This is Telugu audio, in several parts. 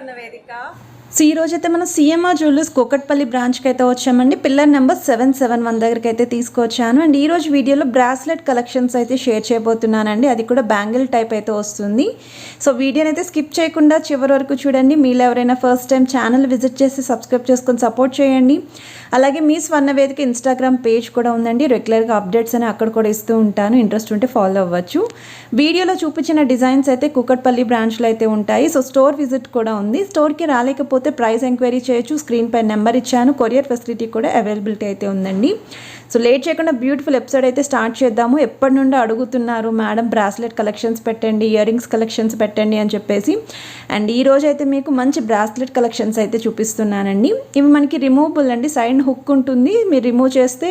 స్వర్ణవేదిక. సో ఈ రోజైతే మనం సిఎంఆర్ జ్యువెలర్స్ కూకట్పల్లి బ్రాంచ్కి అయితే వచ్చామండి. పిల్లర్ నెంబర్ 771 దగ్గరికి అయితే తీసుకొచ్చాను. అండ్ ఈ రోజు వీడియోలో బ్రాస్లెట్ కలెక్షన్స్ అయితే షేర్ చేయబోతున్నానండి. అది కూడా బ్యాంగిల్ టైప్ అయితే వస్తుంది. సో వీడియోని అయితే స్కిప్ చేయకుండా చివరి వరకు చూడండి. మీరు ఎవరైనా ఫస్ట్ టైం ఛానల్ విజిట్ చేసి సబ్స్క్రైబ్ చేసుకొని సపోర్ట్ చేయండి. అలాగే మీ స్వర్ణవేదిక ఇన్స్టాగ్రామ్ పేజ్ కూడా ఉందండి. రెగ్యులర్గా అప్డేట్స్ అని అక్కడ కూడా ఇస్తూ ఉంటాను. ఇంట్రెస్ట్ ఉంటే ఫాలో అవ్వచ్చు. వీడియోలో చూపించిన డిజైన్స్ అయితే కూకట్పల్లి బ్రాంచ్లో అయితే ఉంటాయి. సో స్టోర్ విజిట్ కూడా ఉంది. స్టోర్కి రాలేకపోతే ప్రైస్ ఎంక్వైరీ చేయొచ్చు. స్క్రీన్ పై నెంబర్ ఇచ్చాను. కొరియర్ ఫెసిలిటీ కూడా అవైలబిలిటీ అయితే ఉందండి. సో లేట్ చేయకుండా బ్యూటిఫుల్ ఎపిసోడ్ అయితే స్టార్ట్ చేద్దాము. ఎప్పటి నుండి అడుగుతున్నారు మేడం బ్రాస్లెట్ కలెక్షన్స్ పెట్టండి, ఇయర్ రింగ్స్ కలెక్షన్స్ పెట్టండి అని చెప్పేసి. అండ్ ఈ రోజు అయితే మీకు మంచి బ్రాస్లెట్ కలెక్షన్స్ అయితే చూపిస్తున్నానండి. ఇవి మనకి రిమూవబుల్ అండి. సైడ్ హుక్ ఉంటుంది. మీరు రిమూవ్ చేస్తే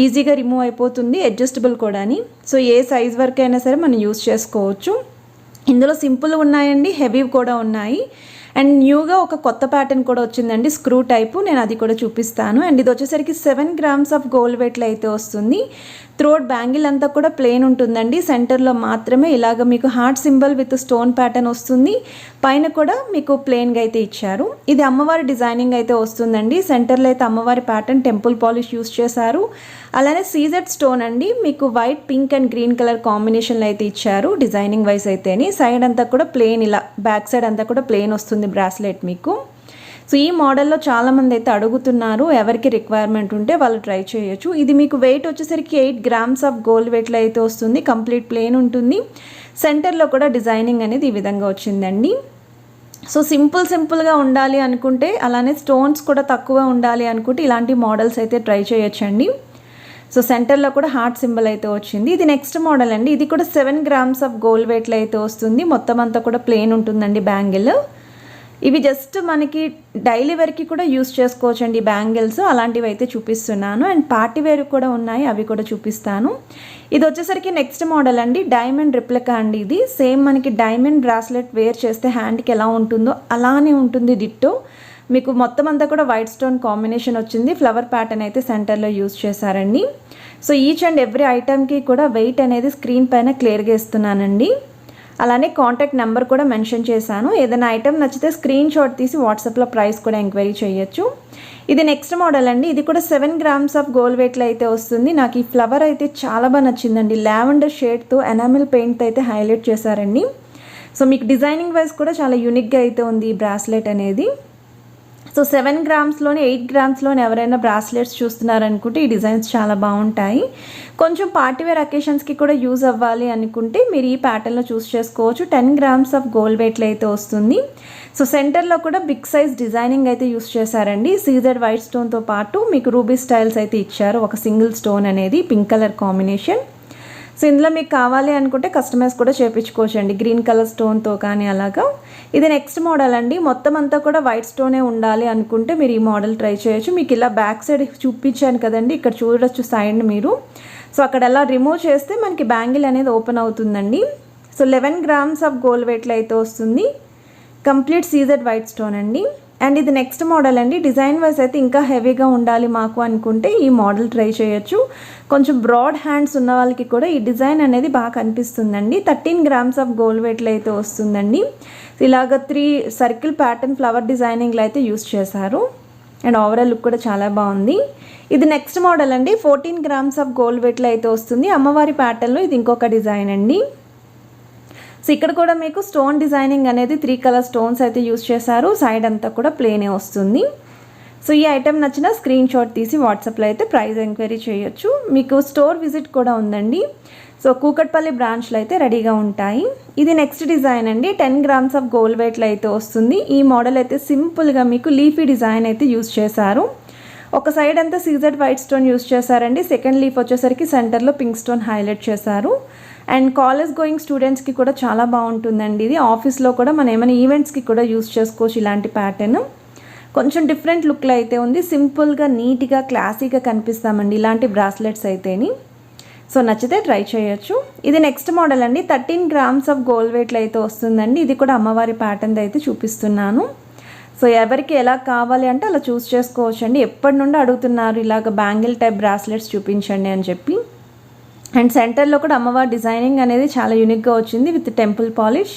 ఈజీగా రిమూవ్ అయిపోతుంది. అడ్జస్టబుల్ కూడా. సో ఏ సైజ్ వరకు అయినా సరే మనం యూస్ చేసుకోవచ్చు. ఇందులో సింపుల్ ఉన్నాయండి, హెవీ కూడా ఉన్నాయి. అండ్ న్యూగా ఒక కొత్త ప్యాటర్న్ కూడా వచ్చిందండి, స్క్రూ టైపు. నేను అది కూడా చూపిస్తాను. అండ్ ఇది వచ్చేసరికి 7 grams ఆఫ్ గోల్డ్ వెయిట్లో అయితే వస్తుంది. త్రోట్ బ్యాంగిల్ అంతా కూడా ప్లెయిన్ ఉంటుందండి. సెంటర్లో మాత్రమే ఇలాగ మీకు heart symbol with stone pattern వస్తుంది. పైన కూడా మీకు ప్లెయిన్గా అయితే ఇచ్చారు. ఇది అమ్మవారి డిజైనింగ్ అయితే వస్తుందండి. సెంటర్లో అయితే అమ్మవారి ప్యాటర్న్ టెంపుల్ పాలిష్ యూస్ చేశారు. అలానే సీజెడ్ స్టోన్ అండి. మీకు white, pink and green colour కాంబినేషన్లో అయితే ఇచ్చారు డిజైనింగ్ వైజ్ అయితేని. సైడ్ అంతా కూడా ప్లెయిన్, ఇలా బ్యాక్ సైడ్ అంతా కూడా ప్లెయిన్ వస్తుంది బ్రాస్లెట్ మీకు. సో ఈ మోడల్లో చాలామంది అయితే అడుగుతున్నారు. ఎవరికి రిక్వైర్మెంట్ ఉంటే వాళ్ళు ట్రై చేయొచ్చు. ఇది మీకు వెయిట్ వచ్చేసరికి 8 grams ఆఫ్ గోల్డ్ వెయిట్లో అయితే వస్తుంది. కంప్లీట్ ప్లెయిన్ ఉంటుంది. సెంటర్లో కూడా డిజైనింగ్ అనేది ఈ విధంగా వచ్చిందండి. సో సింపుల్గా ఉండాలి అనుకుంటే, అలానే స్టోన్స్ కూడా తక్కువ ఉండాలి అనుకుంటే ఇలాంటి మోడల్స్ అయితే ట్రై చేయొచ్చండి. సో సెంటర్లో కూడా హార్ట్ సింబల్ అయితే వచ్చింది. ఇది నెక్స్ట్ మోడల్ అండి. ఇది కూడా 7 grams ఆఫ్ గోల్డ్ వెయిట్లో అయితే వస్తుంది. మొత్తం అంతా కూడా ప్లెయిన్ ఉంటుందండి బ్యాంగిల్. ఇవి జస్ట్ మనకి డైలీ వేర్కి కూడా యూస్ చేసుకోవచ్చు అండి బ్యాంగిల్స్. అలాంటివి అయితే చూపిస్తున్నాను. అండ్ పార్టీ వేర్ కూడా ఉన్నాయి, అవి కూడా చూపిస్తాను. ఇది వచ్చేసరికి నెక్స్ట్ మోడల్ అండి. డైమండ్ రిప్లికా అండి. ఇది సేమ్ మనకి డైమండ్ బ్రాస్లెట్ వేర్ చేస్తే హ్యాండ్కి ఎలా ఉంటుందో అలానే ఉంటుంది డిట్టో. మీకు మొత్తం అంతా కూడా వైట్ స్టోన్ కాంబినేషన్ వచ్చింది. ఫ్లవర్ ప్యాటర్న్ అయితే సెంటర్లో యూస్ చేశారండి. సో ఈచ్ అండ్ ఎవ్రీ ఐటమ్కి కూడా వెయిట్ అనేది స్క్రీన్ పైన క్లియర్గా ఇస్తున్నానండి. అలానే కాంటాక్ట్ నెంబర్ కూడా మెన్షన్ చేశాను. ఏదైనా ఐటమ్ నచ్చితే స్క్రీన్ షాట్ తీసి వాట్సాప్లో ప్రైస్ కూడా ఎంక్వైరీ చేయొచ్చు. ఇది నెక్స్ట్ మోడల్ అండి. ఇది కూడా 7 grams ఆఫ్ గోల్డ్ వెయిట్లో అయితే వస్తుంది. నాకు ఈ ఫ్లవర్ అయితే చాలా బాగా నచ్చిందండి. లావెండర్ షేడ్తో ఎనామిల్ పెయింట్తో అయితే హైలైట్ చేశారండి. సో మీకు డిజైనింగ్ వైజ్ కూడా చాలా యూనిక్గా అయితే ఉంది ఈ బ్రాస్లెట్ అనేది. సో 7 gramsలోనే 8 gramsలోనే ఎవరైనా బ్రాస్లెట్స్ చూస్తున్నారనుకుంటే ఈ డిజైన్స్ చాలా బాగుంటాయి. కొంచెం పార్టీవేర్ అకేషన్స్కి కూడా యూజ్ అవ్వాలి అనుకుంటే మీరు ఈ ప్యాటర్న్లో చూస్ చేసుకోవచ్చు. 10 grams ఆఫ్ గోల్డ్ వెయిట్లో అయితే వస్తుంది. సో సెంటర్లో కూడా బిగ్ సైజ్ డిజైనింగ్ అయితే యూస్ చేశారండి. సీజెడ్ వైట్ స్టోన్తో పాటు మీకు రూబీ స్టైల్స్ అయితే ఇచ్చారు. ఒక సింగిల్ స్టోన్ అనేది పింక్ కలర్ కాంబినేషన్. సో ఇందులో మీకు కావాలి అనుకుంటే కస్టమైజ్ కూడా చేయించుకోవచ్చు అండి, గ్రీన్ కలర్ స్టోన్తో కానీ అలాగా. ఇది నెక్స్ట్ మోడల్ అండి. మొత్తం అంతా కూడా వైట్ స్టోనే ఉండాలి అనుకుంటే మీరు ఈ మోడల్ ట్రై చేయొచ్చు. మీకు ఇలా బ్యాక్ సైడ్ చూపించాను కదండి, ఇక్కడ చూడొచ్చు సైడ్ మీరు. సో అక్కడ ఎలా రిమూవ్ చేస్తే మనకి బ్యాంగిల్ అనేది ఓపెన్ అవుతుందండి. సో 11 grams ఆఫ్ గోల్డ్ వెయిట్లో అయితే వస్తుంది. కంప్లీట్ సీజెడ్ వైట్ స్టోన్ అండి. అండ్ ఇది నెక్స్ట్ మోడల్ అండి. డిజైన్ వైజ్ అయితే ఇంకా హెవీగా ఉండాలి మాకు అనుకుంటే ఈ మోడల్ ట్రై చేయొచ్చు. కొంచెం బ్రాడ్ హ్యాండ్స్ ఉన్న వాళ్ళకి కూడా ఈ డిజైన్ అనేది బాగా కనిపిస్తుందండి. 13 grams ఆఫ్ గోల్డ్ వెయిట్లో అయితే వస్తుందండి. ఇలాగ 3 సర్కిల్ ప్యాటర్న్ ఫ్లవర్ డిజైనింగ్లో అయితే యూస్ చేశారు. అండ్ ఓవరాల్ లుక్ కూడా చాలా బాగుంది. ఇది నెక్స్ట్ మోడల్ అండి. 14 grams ఆఫ్ గోల్డ్ వెయిట్లో అయితే వస్తుంది. అమ్మవారి ప్యాటర్న్లో ఇది ఇంకొక డిజైన్ అండి. సో ఇక్కడ కూడా మీకు స్టోన్ డిజైనింగ్ అనేది 3 color స్టోన్స్ అయితే యూస్ చేశారు. సైడ్ అంతా కూడా ప్లేనే వస్తుంది. సో ఈ ఐటెం నచ్చిన స్క్రీన్ షాట్ తీసి వాట్సాప్లో అయితే ప్రైస్ ఎంక్వైరీ చేయొచ్చు. మీకు స్టోర్ విజిట్ కూడా ఉందండి. సో కూకట్పల్లి బ్రాంచ్లో అయితే రెడీగా ఉంటాయి. ఇది నెక్స్ట్ డిజైన్ అండి. 10 grams ఆఫ్ గోల్డ్ వెయిట్లో అయితే వస్తుంది. ఈ మోడల్ అయితే సింపుల్గా మీకు లీఫీ డిజైన్ అయితే యూస్ చేశారు. ఒక సైడ్ అంతా సీజెడ్ వైట్ స్టోన్ యూస్ చేశారండి. సెకండ్ లీఫ్ వచ్చేసరికి సెంటర్లో పింక్ స్టోన్ హైలైట్ చేశారు. అండ్ కాలేజ్ గోయింగ్ స్టూడెంట్స్కి కూడా చాలా బాగుంటుందండి ఇది. ఆఫీస్లో కూడా మనం ఏమైనా ఈవెంట్స్కి కూడా యూస్ చేసుకోవచ్చు ఇలాంటి ప్యాటర్న్. కొంచెం డిఫరెంట్ లుక్లో అయితే ఉంది. సింపుల్గా, నీట్గా, క్లాసీగా కనిపిస్తామండి ఇలాంటి బ్రాస్లెట్స్ అయితేని. సో నచ్చితే ట్రై చేయొచ్చు. ఇది నెక్స్ట్ మోడల్ అండి. 13 grams ఆఫ్ గోల్డ్ వెయిట్లో అయితే వస్తుందండి. ఇది కూడా అమ్మవారి ప్యాటర్న్ అయితే చూపిస్తున్నాను. సో ఎవరికి ఎలా కావాలి అంటే అలా చూస్ చేసుకోవచ్చు అండి. ఎప్పటి నుండి అడుగుతున్నారు ఇలాగ బ్యాంగిల్ టైప్ బ్రాస్లెట్స్ చూపించండి అని చెప్పి. అండ్ సెంటర్లో కూడా అమ్మవారి డిజైనింగ్ అనేది చాలా యూనిక్గా వచ్చింది విత్ టెంపుల్ పాలిష్.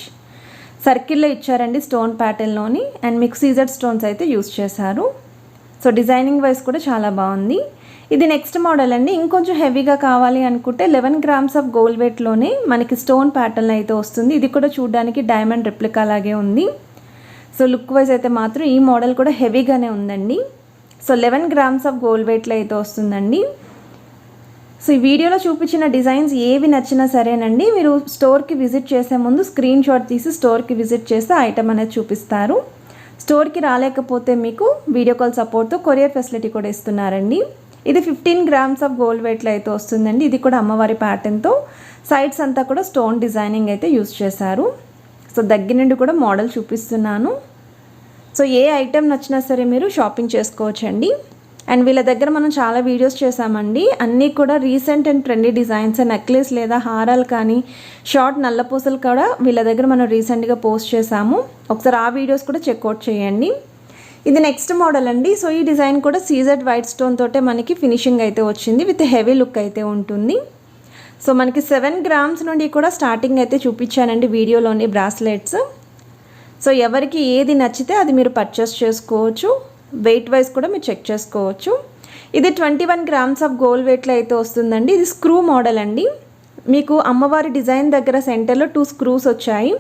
సర్కిల్లో ఇచ్చారండి స్టోన్ ప్యాటర్న్లోని, అండ్ మీకు సీజర్ స్టోన్స్ అయితే యూస్ చేశారు. సో డిజైనింగ్ వైజ్ కూడా చాలా బాగుంది. ఇది నెక్స్ట్ మోడల్ అండి. ఇంకొంచెం హెవీగా కావాలి అనుకుంటే 11 గ్రామ్స్ ఆఫ్ గోల్డ్ వెయిట్లోనే మనకి స్టోన్ ప్యాటర్న్ అయితే వస్తుంది. ఇది కూడా చూడడానికి డైమండ్ రెప్లికా లాగే ఉంది. సో లుక్ వైజ్ అయితే మాత్రం ఈ మోడల్ కూడా హెవీగానే ఉందండి. సో 11 గ్రామ్స్ ఆఫ్ గోల్డ్ వెయిట్లో అయితే వస్తుందండి. సో ఈ వీడియోలో చూపించిన డిజైన్స్ ఏవి నచ్చినా సరేనండి, మీరు స్టోర్కి విజిట్ చేసే ముందు స్క్రీన్ షాట్ తీసి స్టోర్కి విజిట్ చేస్తే ఐటమ్ అనేది చూపిస్తారు. స్టోర్కి రాలేకపోతే మీకు వీడియో కాల్ సపోర్ట్తో కొరియర్ ఫెసిలిటీ కూడా ఇస్తున్నారండి. ఇది 15 గ్రామ్స్ ఆఫ్ గోల్డ్ వెయిట్లో అయితే వస్తుందండి. ఇది కూడా అమ్మవారి ప్యాటర్న్తో సైడ్స్ అంతా కూడా స్టోన్ డిజైనింగ్ అయితే యూస్ చేశారు. సో దగ్గర నుండి కూడా మోడల్ చూపిస్తున్నాను. సో ఏ ఐటెం నచ్చినా సరే మీరు షాపింగ్ చేసుకోవచ్చండి. అండ్ వీళ్ళ దగ్గర మనం చాలా వీడియోస్ చేసామండి. అన్నీ కూడా recent and trendy designs, necklace లేదా హారాలు కానీ షార్ట్ నల్లపూసలు కూడా వీళ్ళ దగ్గర మనం రీసెంట్గా పోస్ట్ చేసాము. ఒకసారి ఆ వీడియోస్ కూడా చెక్అవుట్ చేయండి. ఇది నెక్స్ట్ మోడల్ అండి. సో ఈ డిజైన్ కూడా సీజెడ్ వైట్ స్టోన్ తోటే మనకి ఫినిషింగ్ అయితే వచ్చింది, విత్ హెవీ లుక్ అయితే ఉంటుంది. సో మనకి 7 గ్రామ్స్ నుండి కూడా స్టార్టింగ్ అయితే చూపించానండి వీడియోలోని బ్రాస్లెట్స్. సో ఎవరికి ఏది నచ్చితే అది మీరు పర్చేస్ చేసుకోవచ్చు. వెయిట్ వైజ్ కూడా మీరు చెక్ చేసుకోవచ్చు. ఇది 21 గ్రామ్స్ ఆఫ్ గోల్డ్ వెయిట్లో అయితే వస్తుందండి. ఇది స్క్రూ మోడల్ అండి. మీకు అమ్మవారి డిజైన్ దగ్గర సెంటర్లో 2 స్క్రూస్ వచ్చాయి.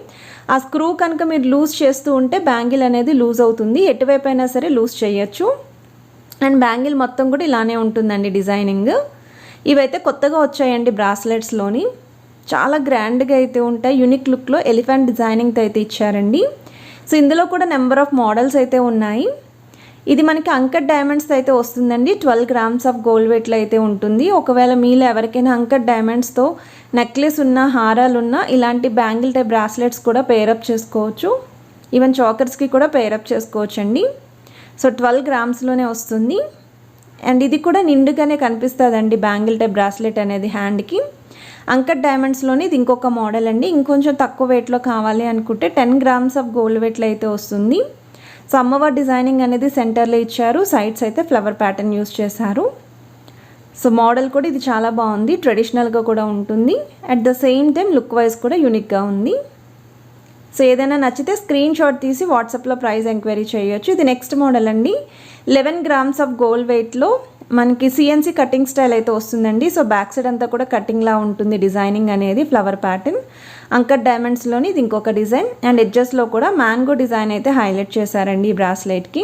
ఆ స్క్రూ కనుక మీరు లూజ్ చేస్తూ ఉంటే బ్యాంగిల్ అనేది లూజ్ అవుతుంది. ఎటువైపు అయినా సరే లూజ్ చేయొచ్చు. అండ్ బ్యాంగిల్ మొత్తం కూడా ఇలానే ఉంటుందండి డిజైనింగ్. ఇవైతే కొత్తగా వచ్చాయండి బ్రాస్లెట్స్లోని. చాలా గ్రాండ్గా అయితే ఉంటాయి. యూనిక్ లుక్లో ఎలిఫెంట్ డిజైనింగ్తో అయితే ఇచ్చారండి. సో ఇందులో కూడా నెంబర్ ఆఫ్ మోడల్స్ అయితే ఉన్నాయి. ఇది మనకి అంకట్ డైమండ్స్తో అయితే వస్తుందండి. 12 గ్రామ్స్ ఆఫ్ గోల్డ్ వెయిట్లో అయితే ఉంటుంది. ఒకవేళ మీలో ఎవరికైనా అంకట్ డైమండ్స్తో నెక్లెస్ ఉన్న, హారాలు ఉన్న ఇలాంటి బ్యాంగిల్ టైప్ బ్రాస్లెట్స్ కూడా పేరప్ చేసుకోవచ్చు. ఈవెన్ చాకర్స్కి కూడా పేరప్ చేసుకోవచ్చు అండి. సో 12 గ్రామ్స్లోనే వస్తుంది. అండ్ ఇది కూడా నిండుగానే కనిపిస్తుందండి బ్యాంగిల్ టైప్ బ్రాస్లెట్ అనేది హ్యాండ్కి. అంకట్ డైమండ్స్లోని ఇది ఇంకొక మోడల్ అండి. ఇంకొంచెం తక్కువ వెయిట్లో కావాలి అనుకుంటే 10 గ్రామ్స్ ఆఫ్ గోల్డ్ వెయిట్లో అయితే వస్తుంది. సో అమ్మవారి డిజైనింగ్ అనేది సెంటర్లో ఇచ్చారు. సైడ్స్ అయితే ఫ్లవర్ ప్యాటర్న్ యూస్ చేశారు. సో మోడల్ కూడా ఇది చాలా బాగుంది. ట్రెడిషనల్గా కూడా ఉంటుంది. At the same time look wise కూడా యూనిక్గా ఉంది. సో ఏదైనా నచ్చితే స్క్రీన్ షాట్ తీసి వాట్సాప్లో ప్రైస్ ఎంక్వైరీ చేయొచ్చు. ఇది నెక్స్ట్ మోడల్ అండి. 11 గ్రామ్స్ ఆఫ్ గోల్డ్ వెయిట్లో మనకి సిఎన్సీ కటింగ్ స్టైల్ అయితే వస్తుందండి. సో బ్యాక్ సైడ్ అంతా కూడా కటింగ్లా ఉంటుంది డిజైనింగ్ అనేది, ఫ్లవర్ ప్యాటర్న్. అంకట్ డైమండ్స్లోని ఇది ఇంకొక డిజైన్. అండ్ ఎడ్జెస్లో కూడా మ్యాంగో డిజైన్ అయితే హైలైట్ చేశారండి ఈ బ్రాస్లెట్కి.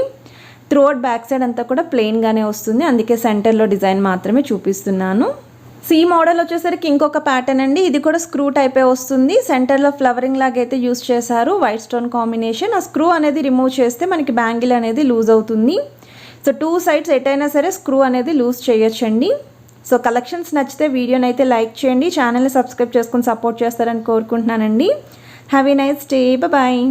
త్రూఅవుట్ బ్యాక్ సైడ్ అంతా కూడా ప్లెయిన్గానే వస్తుంది, అందుకే సెంటర్లో డిజైన్ మాత్రమే చూపిస్తున్నాను. సి మోడల్ వచ్చేసరికి ఇంకొక ప్యాటర్న్ అండి. ఇది కూడా స్క్రూ టైపే వస్తుంది. సెంటర్లో ఫ్లవరింగ్ లాగా అయితే యూస్ చేశారు, వైట్ స్టోన్ కాంబినేషన్. ఆ స్క్రూ అనేది రిమూవ్ చేస్తే మనకి బ్యాంగిల్ అనేది లూజ్ అవుతుంది. సో 2 సైడ్స్ ఎటైనా సరే స్క్రూ అనేది లూజ్ చేయొచ్చండి. సో కలెక్షన్స్ నచ్చితే వీడియోని అయితే లైక్ చేయండి, ఛానల్ని సబ్స్క్రైబ్ చేసుకొని సపోర్ట్ చేస్తారని కోరుకుంటున్నానండి. Have a nice day, bye.